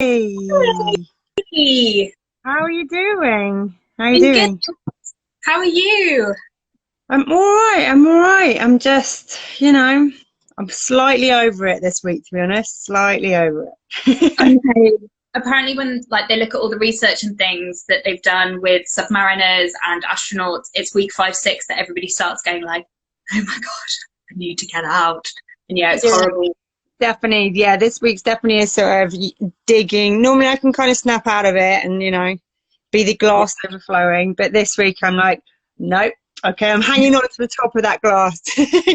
Hey, Hey, how are you doing? How are you I'm good. doing? How are you? I'm all right. I'm all right. I'm just, I'm slightly over it this week, to be honest. Slightly over I it. know. Apparently, when they look at all the research and things that they've done with submariners and astronauts, it's week 5, 6 that everybody starts going like, "Oh my God, I need to get out." And yeah, it's Yeah, horrible. definitely. Yeah, this week's definitely a sort of digging. Normally, I can kind of snap out of it and, be the Yeah. glass overflowing. But this week, I'm like, nope. Okay, I'm hanging on to the top of that glass.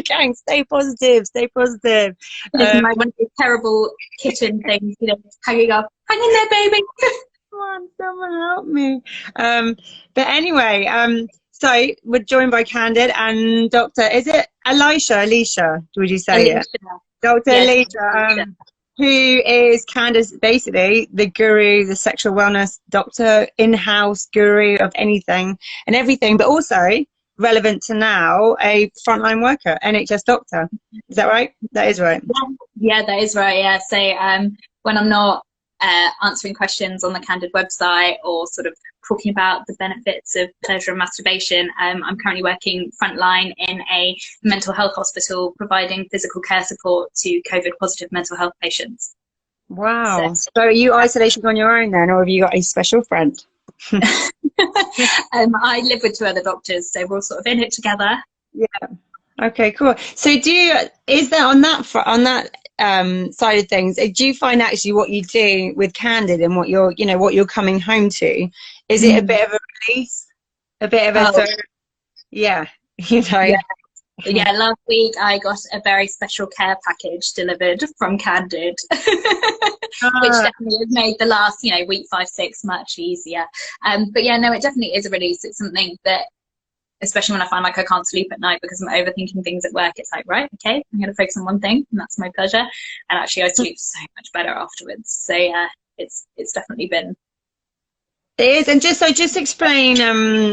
Gang, stay positive. Stay positive. Looking like one of those terrible kitten things, hanging up. Hang in there, baby. Come on, someone help me. But anyway, so we're joined by Candid and Dr. Is it Elisha, would you say it? Elesha. Dr. Yeah, Elisha, Elesha. who is Candid's basically the guru, the sexual wellness doctor, in-house guru of anything and everything, but also relevant to now, a frontline worker, NHS doctor. Is that right? That is right. Yeah, that is right. Yeah. So when I'm not answering questions on the Candid website or sort of talking about the benefits of pleasure and masturbation, I'm currently working frontline in a mental health hospital, providing physical care support to COVID positive mental health patients. So Wow. So are you isolated on your own then, or have you got a special friend? I live with 2 other doctors, so we're all sort of in it together. Yeah. Okay, cool. So is there on that side of things, do you find actually what you do with Candid and what you're coming home to, is it a Mm. bit of a release? A bit of a Oh, sort of, yeah, you know. yeah. Yeah, last week I got a very special care package delivered from Candid, which Ah, definitely has made the last, week 5, 6 much easier. But yeah, no, it definitely is a release. It's something that, especially when I find like I can't sleep at night because I'm overthinking things at work, it's like, right, okay, I'm going to focus on one thing, and that's my pleasure. And actually, I sleep so much better afterwards. So yeah, it's definitely been. it is, and just explain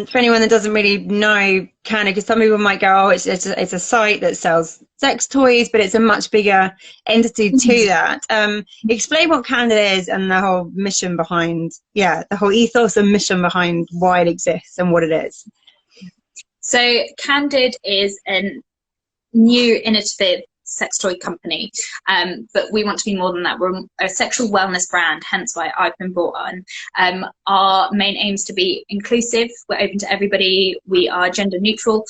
for anyone that doesn't really know Canada, because some people might go, oh, it's a site that sells sex toys, but it's a much bigger entity to that. Explain what Canada is and the whole mission behind, the whole ethos and mission behind why it exists and what it is. So Candid is a new innovative sex toy company, but we want to be more than that. We're a sexual wellness brand, hence why I've been brought on. Our main aim is to be inclusive. We're open to everybody. We are gender neutral,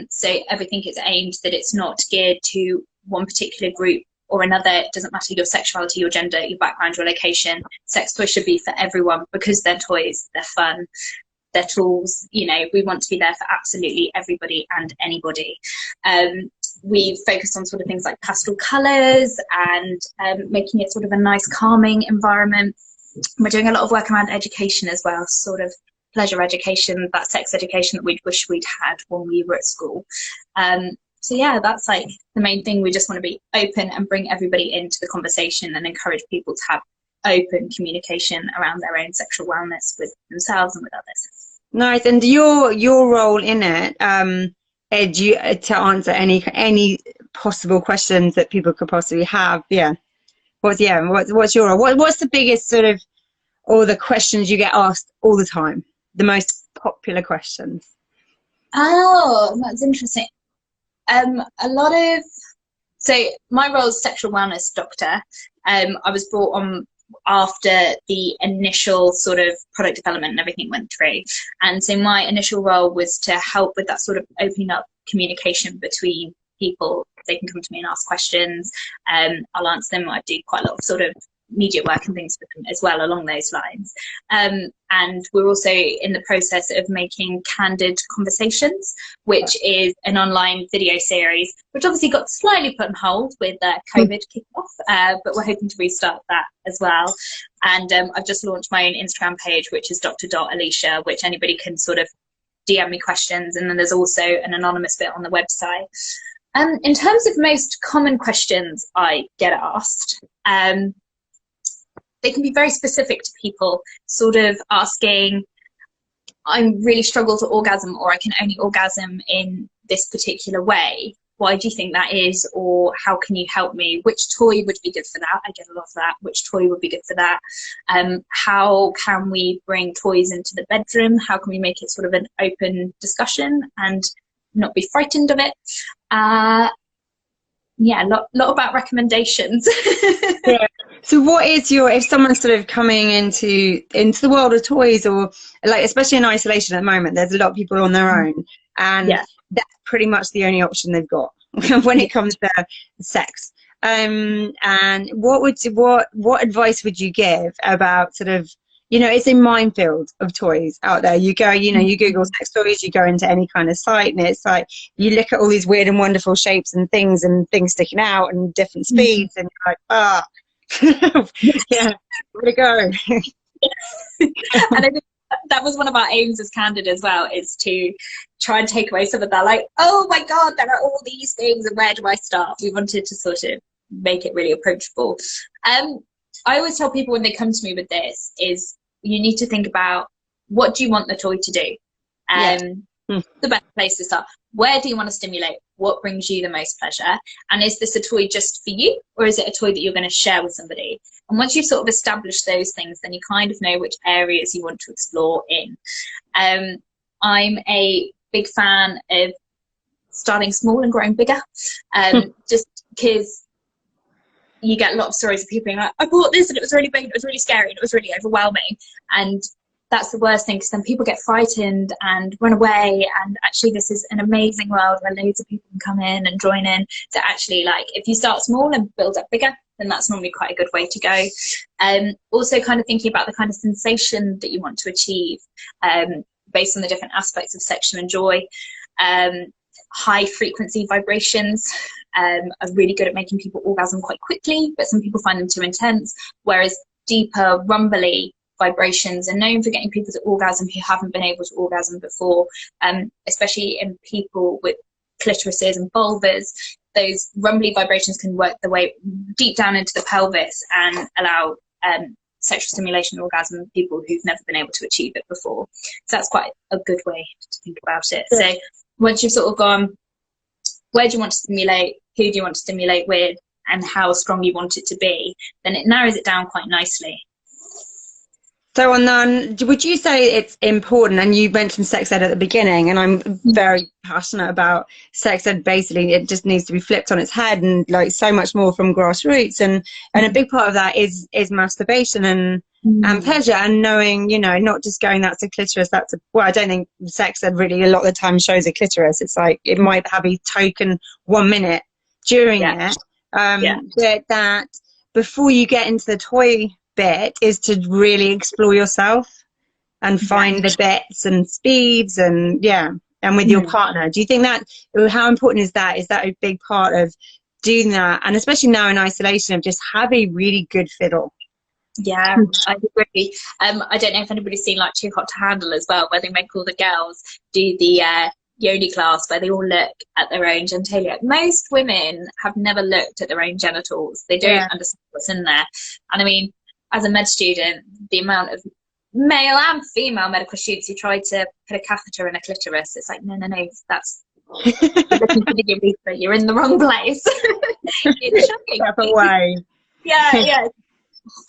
so everything is aimed that it's not geared to one particular group or another. It doesn't matter your sexuality, your gender, your background, your location. Sex toys should be for everyone because they're toys, they're fun, their tools. We want to be there for absolutely everybody and anybody. We've focused on sort of things like pastel colours and making it sort of a nice calming environment. We're doing a lot of work around education as well, sort of pleasure education, that sex education that we wish we'd had when we were at school. So yeah, that's like the main thing. We just want to be open and bring everybody into the conversation and encourage people to have open communication around their own sexual wellness with themselves and with others. Nice. And your role in it, Ed, to answer any possible questions that people could possibly have. What's your role? What's the biggest sort of, or the questions you get asked all the time? The most popular questions. Oh, that's interesting. A lot of So my role as sexual wellness doctor, I was brought on after the initial sort of product development and everything went through. And so my initial role was to help with that sort of opening up communication between people. They can come to me and ask questions. I'll answer them. I do quite a lot of sort of media work and things for them as well along those lines. And we're also in the process of making Candid Conversations, which is an online video series, which obviously got slightly put on hold with COVID kickoff, but we're hoping to restart that as well. And I've just launched my own Instagram page, which is dr.elisha, which anybody can sort of DM me questions. And then there's also an anonymous bit on the website. In terms of most common questions I get asked, they can be very specific to people, sort of asking, I really struggle to orgasm, or I can only orgasm in this particular way. why do you think that is? Or how can you help me? Which toy would be good for that? I get a lot of that. Which toy would be good for that? How can we bring toys into the bedroom? How can we make it sort of an open discussion and not be frightened of it? Yeah, a lot about recommendations. Yeah. So what is if someone's sort of coming into the world of toys, or like, especially in isolation at the moment, there's a lot of people on their own, and that's pretty much the only option they've got when it comes to sex. And what advice would you give about sort of, it's a minefield of toys out there. You go, you Google sex toys, you go into any kind of site, and it's like, you look at all these weird and wonderful shapes and things sticking out and different speeds, and you're like, yeah, where to go? And I think that was one of our aims as Candid as well, is to try and take away some of that, like, oh my God, there are all these things, and where do I start? We wanted to sort of make it really approachable. I always tell people when they come to me with this is, you need to think about, what do you want the toy to do? The best place to start. Where do you want to stimulate? What brings you the most pleasure? And is this a toy just for you, or is it a toy that you're going to share with somebody? And once you've sort of established those things, then you kind of know which areas you want to explore in. I'm a big fan of starting small and growing bigger, just because you get a lot of stories of people being like, I bought this and it was really big, and it was really scary, and it was really overwhelming. And that's the worst thing, because then people get frightened and run away, and actually this is an amazing world where loads of people can come in and join in. So actually, like, if you start small and build up bigger, then that's normally quite a good way to go. Also kind of thinking about the kind of sensation that you want to achieve, based on the different aspects of sex you enjoy. High frequency vibrations are really good at making people orgasm quite quickly, but some people find them too intense, whereas deeper, rumbly vibrations are known for getting people to orgasm who haven't been able to orgasm before, especially in people with clitorises and vulvas. Those rumbly vibrations can work their way deep down into the pelvis and allow sexual stimulation and orgasm in people who've never been able to achieve it before. So that's quite a good way to think about it. So once you've sort of gone, where do you want to stimulate, who do you want to stimulate with, and how strong you want it to be, then it narrows it down quite nicely. So, and then, would you say it's important, and you mentioned sex ed at the beginning, and I'm very passionate about sex ed. Basically, it just needs to be flipped on its head, and like so much more from grassroots, and a big part of that is masturbation and pleasure, and knowing, not just going, that's a clitoris, well, I don't think sex ed really a lot of the time shows a clitoris. It's like, it might have a token 1 minute during it, but that before you get into the toy bit is to really explore yourself and find the bits and speeds and with your partner. Do you think that, how important is that a big part of doing that, and especially now in isolation, of just have a really good fiddle? Yeah, I agree. I don't know if anybody's seen like Too Hot to Handle as well, where they make all the girls do the yoni class where they all look at their own genitalia. Most women have never looked at their own genitals. They don't understand what's in there. And I mean, as a med student, the amount of male and female medical students who try to put a catheter in a clitoris, it's like, no, that's you're in the wrong place. It's shocking. Step away. Yeah. Oh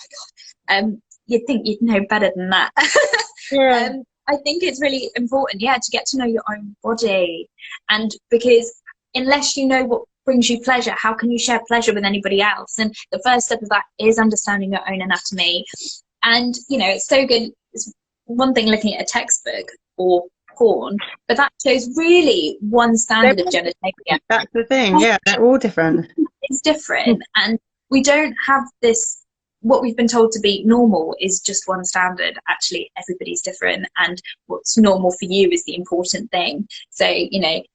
my God. You'd think you'd know better than that. I think it's really important, to get to know your own body, and because unless you know what brings you pleasure, how can you share pleasure with anybody else? And the first step of that is understanding your own anatomy. And it's so good. It's one thing looking at a textbook or porn, but that shows really one standard of genitalia. That's the thing. They're all different. It's different, and we don't have this. What we've been told to be normal is just one standard. Actually, everybody's different, and what's normal for you is the important thing. So,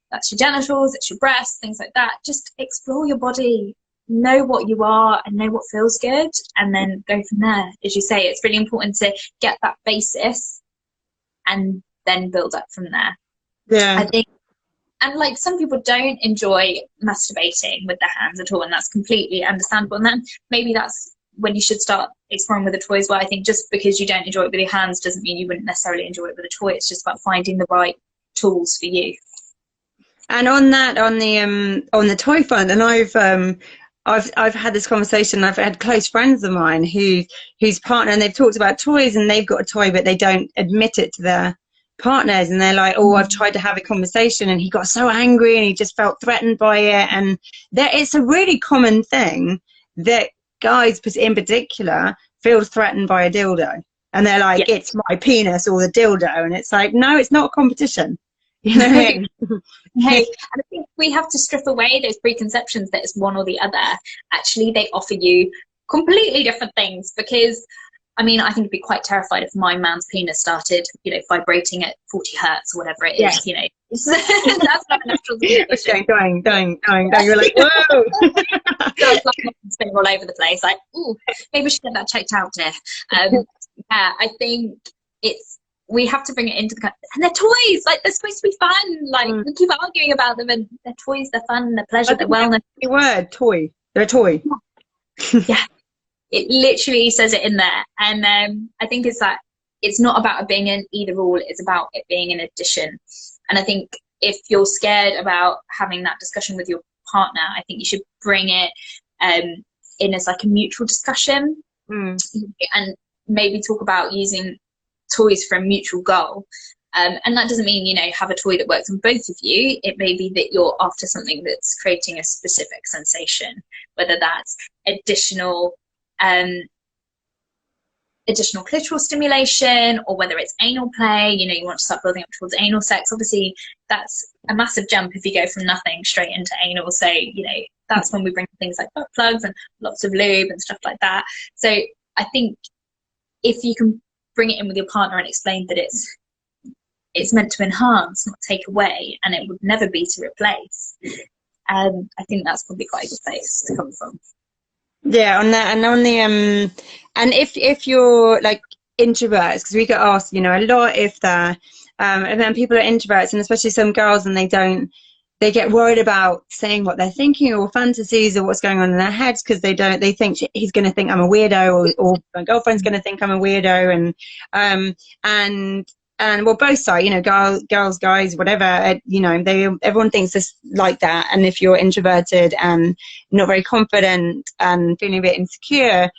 that's your genitals, it's your breasts, things like that. Just explore your body, know what you are and know what feels good, and then go from there. As you say, it's really important to get that basis and then build up from there. I think, and like, some people don't enjoy masturbating with their hands at all, and that's completely understandable. And then maybe that's when you should start exploring with a toy as well. I think just because you don't enjoy it with your hands doesn't mean you wouldn't necessarily enjoy it with a toy. It's just about finding the right tools for you. And on the toy front, and I've had this conversation. I've had close friends of mine whose partner, and they've talked about toys, and they've got a toy, but they don't admit it to their partners, and they're like, oh, I've tried to have a conversation, and he got so angry, and he just felt threatened by it. And it's a really common thing that guys in particular feel threatened by a dildo, and they're like, it's my penis or the dildo, and it's like, no, it's not a competition. You know what I mean? Hey, and I think we have to strip away those preconceptions that it's one or the other. Actually, they offer you completely different things, because I mean, I think I'd be quite terrified if my man's penis started, you know, vibrating at 40 hertz or whatever it is, you know. That's not a natural thing. Okay, going. You're like, whoa. It's like spinning all over the place. Like, ooh, maybe we should get that checked out there. Yeah, I think we have to bring it into the, and they're toys, like they're supposed to be fun. Like we keep arguing about them, and they're toys, they're fun, they're pleasure, they're wellness. The word toy, they're a toy. Yeah, it literally says it in there. And I think it's that it's not about it being an either or, it's about it being an addition. And I think if you're scared about having that discussion with your partner, I think you should bring it in as like a mutual discussion, and maybe talk about using toys for a mutual goal. And that doesn't mean, you know, have a toy that works on both of you. It may be that you're after something that's creating a specific sensation, whether that's additional clitoral stimulation, or whether it's anal play. You know, you want to start building up towards anal sex. Obviously, that's a massive jump if you go from nothing straight into anal. So, you know, that's when we bring things like butt plugs and lots of lube and stuff like that. So I think if you can bring it in with your partner and explain that it's meant to enhance, not take away, and it would never be to replace, I think that's probably quite a good place to come from. Yeah, on that, and on the and if you're like introverts, because we get asked, you know, a lot if they're and then people are introverts, and especially some girls, and they get worried about saying what they're thinking or fantasies or what's going on in their heads, because they think he's going to think I'm a weirdo, or my girlfriend's going to think I'm a weirdo, and well, both sides, you know, girls, guys, whatever, you know, everyone thinks this like that. And if you're introverted and not very confident and feeling a bit insecure,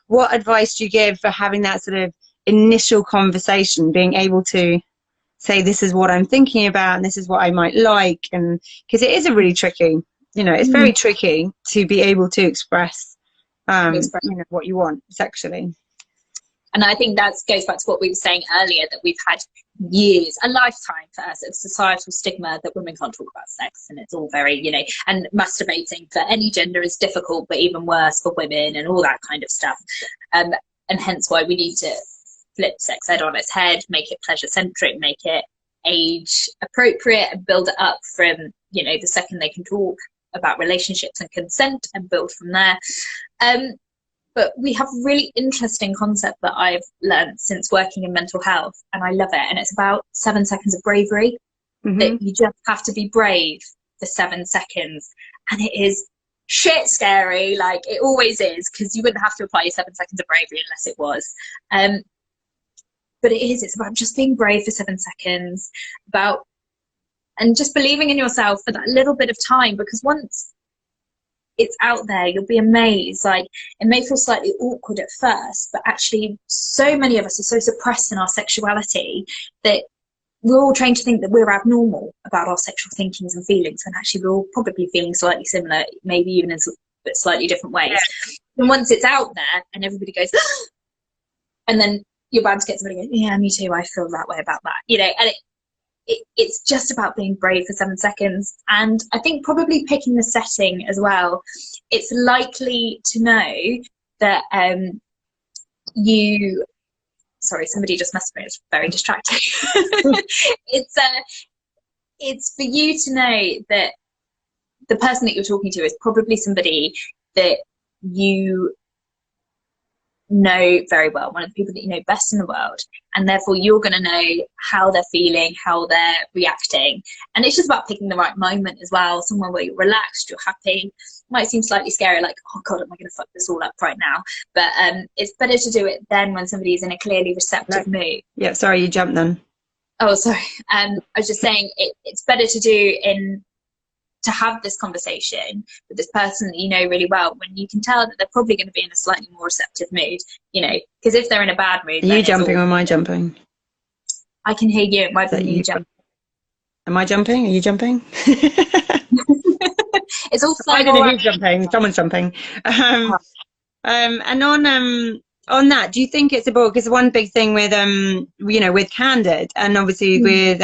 what advice do you give for having that sort of initial conversation, being able to say, this is what I'm thinking about, and this is what I might like? And because it is a really tricky, you know, it's very tricky to be able to express you know, what you want sexually. And I think that goes back to what we were saying earlier, that we've had years, a lifetime for us, of societal stigma that women can't talk about sex, and it's all very, you know, and masturbating for any gender is difficult, but even worse for women, and all that kind of stuff. And hence why we need to flip sex ed on its head, make it pleasure centric, make it age appropriate, and build it up from, you know, the second they can talk about relationships and consent, and build from there. But we have a really interesting concept that I've learned since working in mental health, and I love it. And it's about 7 seconds of bravery, that you just have to be brave for 7 seconds. And it is shit scary, like it always is, because you wouldn't have to apply your 7 seconds of bravery unless it was. But it's about just being brave for 7 seconds, and just believing in yourself for that little bit of time, because once it's out there, you'll be amazed. Like, it may feel slightly awkward at first, but actually so many of us are so suppressed in our sexuality that we're all trained to think that we're abnormal about our sexual thinkings and feelings, and actually we're all probably feeling slightly similar, maybe even in slightly different ways. Yeah. And once it's out there and everybody goes and then you're bound to get somebody going, yeah, me too, I feel that way about that, you know. And it's just about being brave for 7 seconds. And I think probably picking the setting as well. It's likely to know that sorry, somebody just messaged me, it's very distracting. It's for you to know that the person that you're talking to is probably somebody that you know very well, one of the people that you know best in the world, and therefore you're going to know how they're feeling, how they're reacting. And it's just about picking the right moment as well, somewhere where you're relaxed, you're happy. It might seem slightly scary, like, oh god, am I going to fuck this all up right now? But it's better to do it then when somebody's in a clearly receptive mood. Yeah, sorry, you jumped then. Oh, sorry. I was just saying it's better to have this conversation with this person that you know really well when you can tell that they're probably going to be in a slightly more receptive mood, you know, because if they're in a bad mood, Are then you jumping or am I jumping? I can hear you. It might be you jumping. Am I jumping? Are you jumping? It's all I fine. don't know who's jumping. Someone's jumping. And on that, do you think it's about, because one big thing with you know, with Candid, and obviously with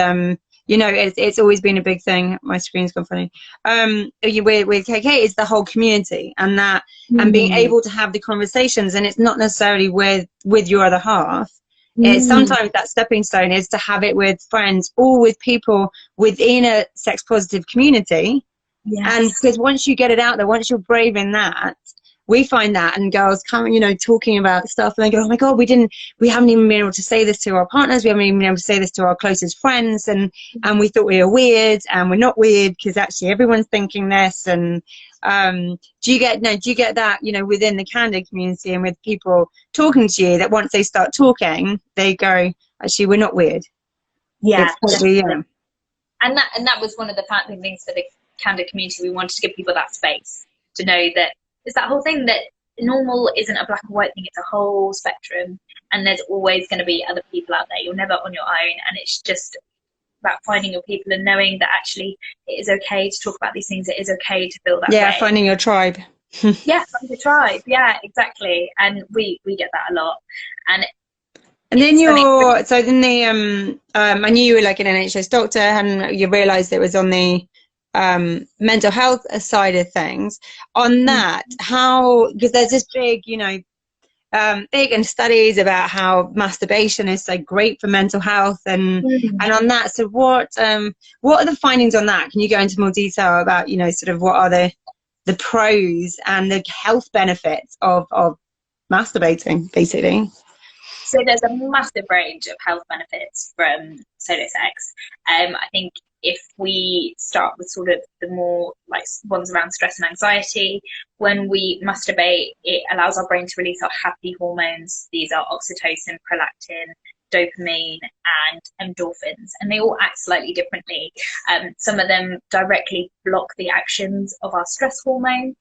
you know, it's always been a big thing. My screen's gone funny. With KK is the whole community, and that and being able to have the conversations, and it's not necessarily with your other half. It's sometimes that stepping stone is to have it with friends or with people within a sex positive community. Yes. And because once you get it out there, once you're brave in that, we find that, and girls come, you know, talking about stuff, and they go, oh my God, we haven't even been able to say this to our partners. We haven't even been able to say this to our closest friends. And we thought we were weird, and we're not weird, because actually everyone's thinking this. And do you get that, you know, within the Candid community and with people talking to you, that once they start talking, they go, actually, we're not weird. Yeah. And that was one of the founding things for the Candid community. We wanted to give people that space to know that it's that whole thing that normal isn't a black and white thing, it's a whole spectrum, and there's always going to be other people out there. You're never on your own, and it's just about finding your people and knowing that actually it is okay to talk about these things. It is okay to feel that way. Finding your tribe. Yeah, find your tribe. Yeah, exactly. And we get that a lot. And then I knew you were like an NHS doctor, and you realised it was on the mental health side of things. On that, how, because there's this big, you know, big in studies about how masturbation is so great for mental health, and on that, so what are the findings on that? Can you go into more detail about, you know, sort of what are the pros and the health benefits of masturbating, basically? So there's a massive range of health benefits from solo sex. I think if we start with sort of the more like ones around stress and anxiety, when we masturbate, it allows our brain to release our happy hormones. These are oxytocin, prolactin, dopamine, and endorphins, and they all act slightly differently. Some of them directly block the actions of our stress hormone,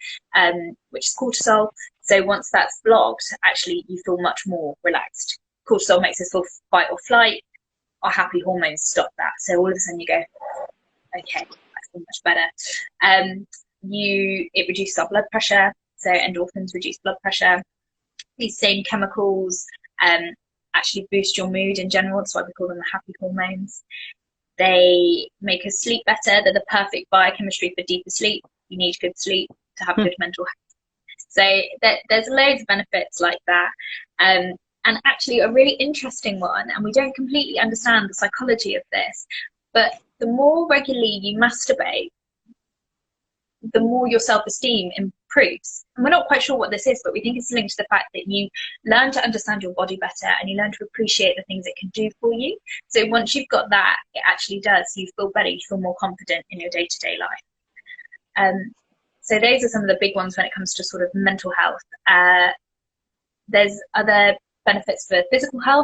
which is cortisol. So once that's blocked, actually you feel much more relaxed. Cortisol makes us feel fight or flight. Our happy hormones stop that. So all of a sudden you go, okay, I feel much better. It reduces our blood pressure. So endorphins reduce blood pressure. These same chemicals actually boost your mood in general. That's why we call them the happy hormones. They make us sleep better. They're the perfect biochemistry for deeper sleep. You need good sleep to have good mental health. So there's loads of benefits like that. And actually a really interesting one, and we don't completely understand the psychology of this, but the more regularly you masturbate, the more your self-esteem improves. And we're not quite sure what this is, but we think it's linked to the fact that you learn to understand your body better, and you learn to appreciate the things it can do for you. So once you've got that, it actually does. You feel better, you feel more confident in your day-to-day life. So those are some of the big ones when it comes to sort of mental health. There's other benefits for physical health.